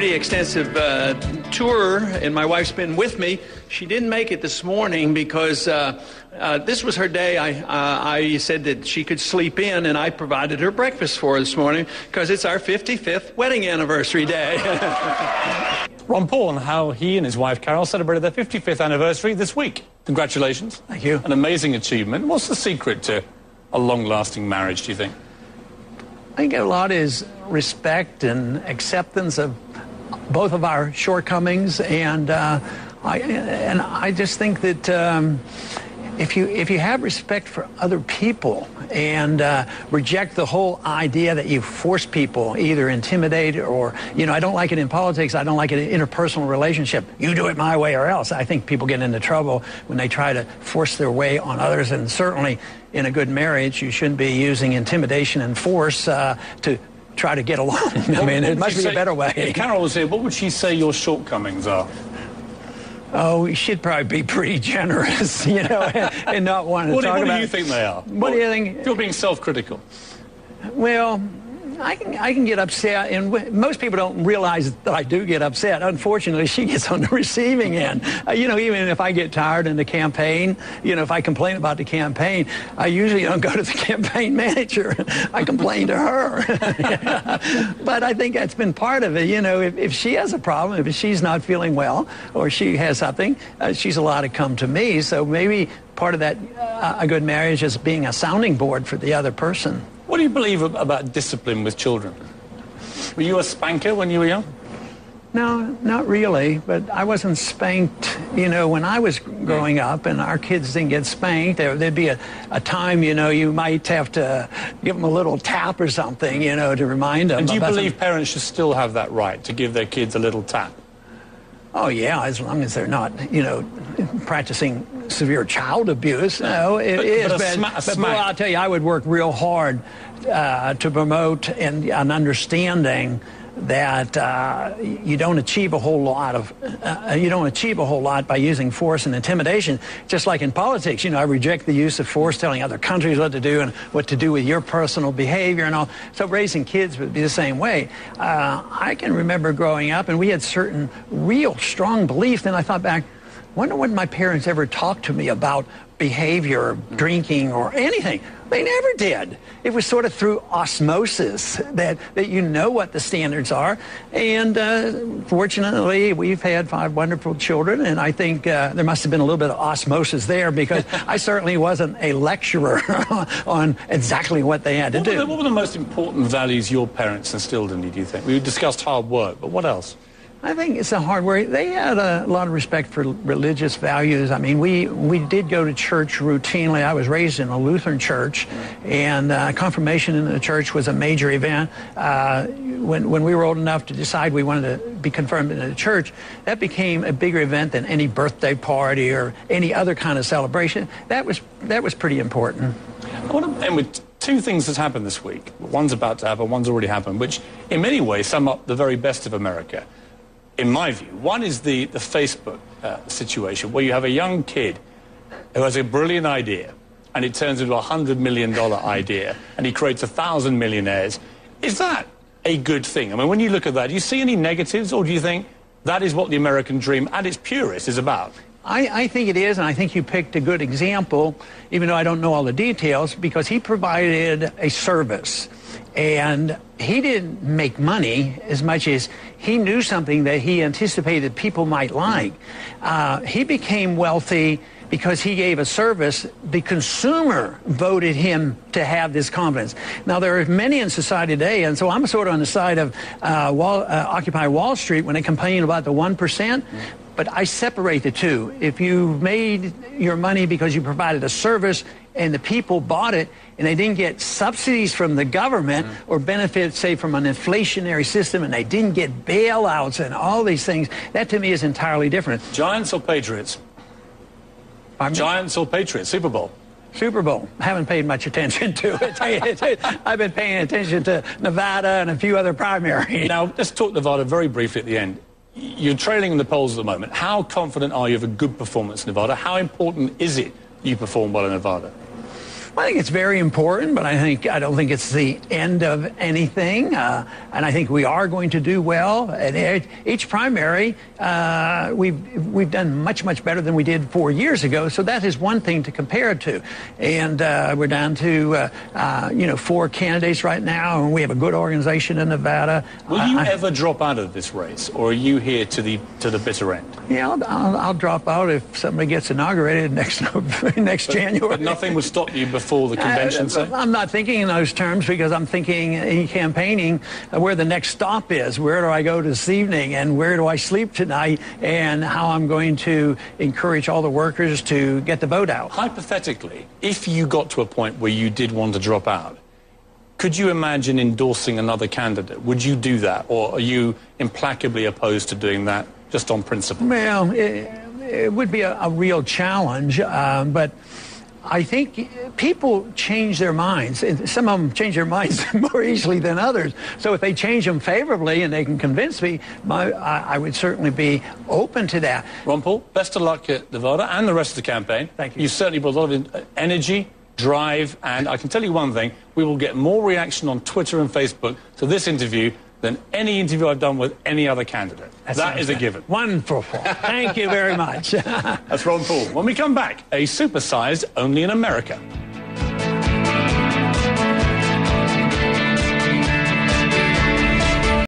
pretty extensive tour, and my wife's been with me. She didn't make it this morning because this was her day. I said that she could sleep in, and I provided her breakfast for her this morning because it's our 55th wedding anniversary day. Ron Paul and how he and his wife Carol celebrated their 55th anniversary this week. Congratulations. Thank you. An amazing achievement. What's the secret to a long-lasting marriage, do you think? I think a lot is respect and acceptance of both of our shortcomings, and I just think that if you have respect for other people and reject the whole idea that you force people, either intimidate or, I don't like it in politics, I don't like it in interpersonal relationship. You do it my way or else. I think people get into trouble when they try to force their way on others, and certainly in a good marriage, you shouldn't be using intimidation and force to try to get along. I mean, it must be a better way. If Carol was here, what would she say your shortcomings are? Oh, we should probably be pretty generous, and not want to talk about... What do you think they are? What do you think? If you're being self-critical. Well, I can get upset, and most people don't realize that I do get upset. Unfortunately, she gets on the receiving end. Even if I get tired in the campaign, if I complain about the campaign, I usually don't go to the campaign manager. I complain to her. But I think that's been part of it. If she has a problem, if she's not feeling well or she has something, she's allowed to come to me. So maybe part of that, a good marriage is being a sounding board for the other person. What do you believe about discipline with children? Were you a spanker when you were young? No, not really, but I wasn't spanked, when I was growing up, and our kids didn't get spanked. There'd be a time, you might have to give them a little tap or something, to remind them. And do you believe parents should still have that right to give their kids a little tap? Oh, yeah, as long as they're not, practicing severe child abuse. No, it is. But boy, I'll tell you, I would work real hard to promote an understanding that you don't achieve a whole lot by using force and intimidation. Just like in politics, I reject the use of force, telling other countries what to do and what to do with your personal behavior and all. So raising kids would be the same way. I can remember growing up, and we had certain real strong beliefs. And I thought back, wonder when my parents ever talked to me about behavior, drinking, or anything. They never did. It was sort of through osmosis that you know what the standards are. And fortunately, we've had 5 wonderful children, and I think there must have been a little bit of osmosis there, because I certainly wasn't a lecturer on exactly what they had to do. What were the most important values your parents instilled in you, do you think? We discussed hard work, but what else? I think it's a hard work. They had a lot of respect for religious values. I mean, we did go to church routinely. I was raised in a Lutheran church, and confirmation in the church was a major event. When we were old enough to decide we wanted to be confirmed in the church, that became a bigger event than any birthday party or any other kind of celebration. That was pretty important. I want to end with 2 things that happened this week. One's about to happen, one's already happened, which in many ways sum up the very best of America. In my view, one is the Facebook situation, where you have a young kid who has a brilliant idea, and it turns into $100 million idea, and he creates 1,000 millionaires. Is that a good thing? I mean, when you look at that, do you see any negatives, or do you think that is what the American dream at its purest is about? I think it is, and I think you picked a good example, even though I don't know all the details, because he provided a service. And he didn't make money as much as he knew something that he anticipated people might like. He became wealthy because he gave a service. The consumer voted him to have this confidence. Now, there are many in society today, and so I'm sort of on the side of Occupy Wall Street when they complain about the 1%. But I separate the two. If you made your money because you provided a service and the people bought it and they didn't get subsidies from the government or benefits, say, from an inflationary system, and they didn't get bailouts and all these things, that to me is entirely different. Giants or Patriots? Giants or Patriots? Super Bowl? Super Bowl. I haven't paid much attention to it. I've been paying attention to Nevada and a few other primaries. Now, let's talk Nevada very briefly at the end. You're trailing in the polls at the moment. How confident are you of a good performance in Nevada? How important is it you perform well in Nevada? Well, I think it's very important, but I don't think it's the end of anything. And I think we are going to do well. At each primary, we've done much better than we did 4 years ago. So that is one thing to compare it to. And we're down to 4 candidates right now, and we have a good organization in Nevada. Will you ever drop out of this race, or are you here to the bitter end? Yeah, I'll drop out if somebody gets inaugurated next January. But nothing would stop you before the convention, say? I'm not thinking in those terms, because I'm thinking in campaigning where the next stop is. Where do I go this evening, and where do I sleep tonight, and how I'm going to encourage all the workers to get the vote out. Hypothetically, if you got to a point where you did want to drop out, could you imagine endorsing another candidate? Would you do that, or are you implacably opposed to doing that just on principle? Well, it would be a real challenge, but I think people change their minds. Some of them change their minds more easily than others. So if they change them favorably and they can convince me, I would certainly be open to that. Ron Paul, best of luck at Nevada and the rest of the campaign. Thank you. You certainly brought a lot of energy, drive, and I can tell you one thing, we will get more reaction on Twitter and Facebook to this interview than any interview I've done with any other candidate. That is a given. Wonderful. Thank you very much. That's Ron Paul. When we come back, a supersized Only in America.